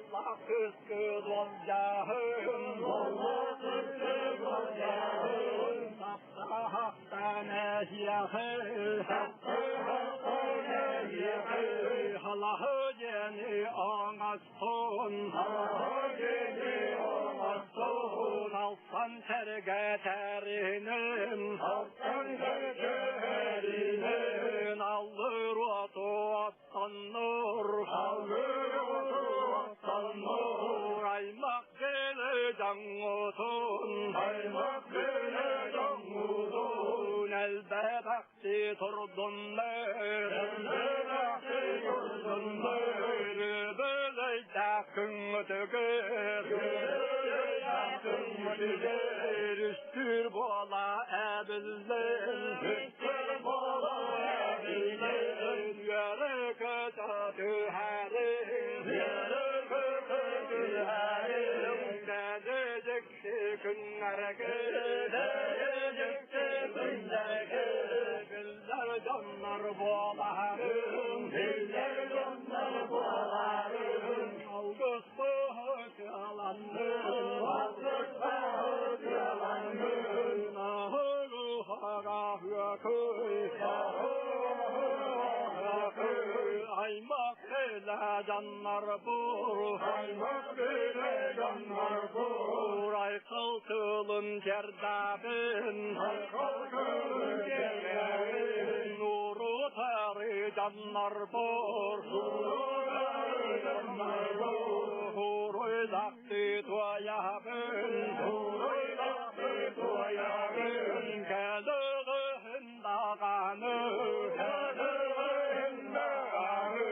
Allah kıskı dolcahın Allah kıskı dolcahın Hakkı haktan ehyahı Hakkı haktan ehyahı Halahı ceni ağaston Halahı ceni ağaston Alsan terge terinin Alsan terge terinin Alır otu attanır Alır otu attanır Aymak gele cangutun Aymak gele cangutun Elde bakti turdunlar Elde bakti turdunlar Böyle yakın ötügür Böyle yakın ötügür Üstür bola ebiller Üstür bola ebiller Yere kötü tüherim Yere kötü tüherim Dedecekti günler Dedecekti günler Diller canlar boğalarım Diller canlar boğalarım Algıs boğut yalanım Algıs boğut yalanım Ahı ruhaga hüyakıy Aymak bile canlar bur Aymak bile canlar bur Ay kıltılın cerdabin Ay kıltılın cerdabin Nuru tari canlar bur Nuru tari canlar bur Huruy dakti tuayabin Huruy dakti tuayabin Kedığın dağanı Kedığın dağanı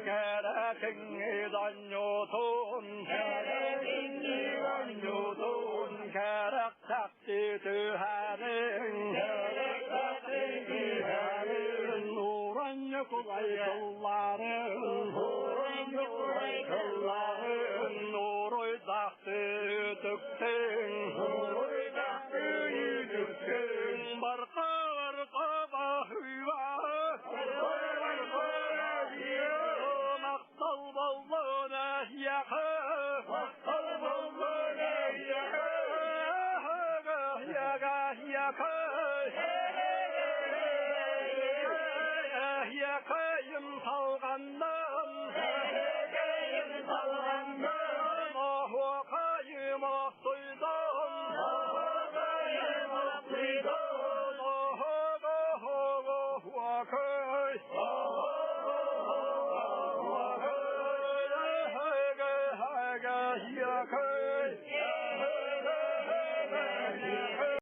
Kerekinni danyutun Kerekinni danyutun Kerek takti tüherin Kerek takti tüherin Nuran yukulay kılların Nuran yukulay kılların Nuruy dakti tüktin Nuruy dakti tüktin Barqa barqa bahüva Barqa barqa مقتل بالله يحا مقتل بالله يحا يحا يمطلغنم ما هو قايم الصيدان ما هو قايم الصيدان هو كيف يا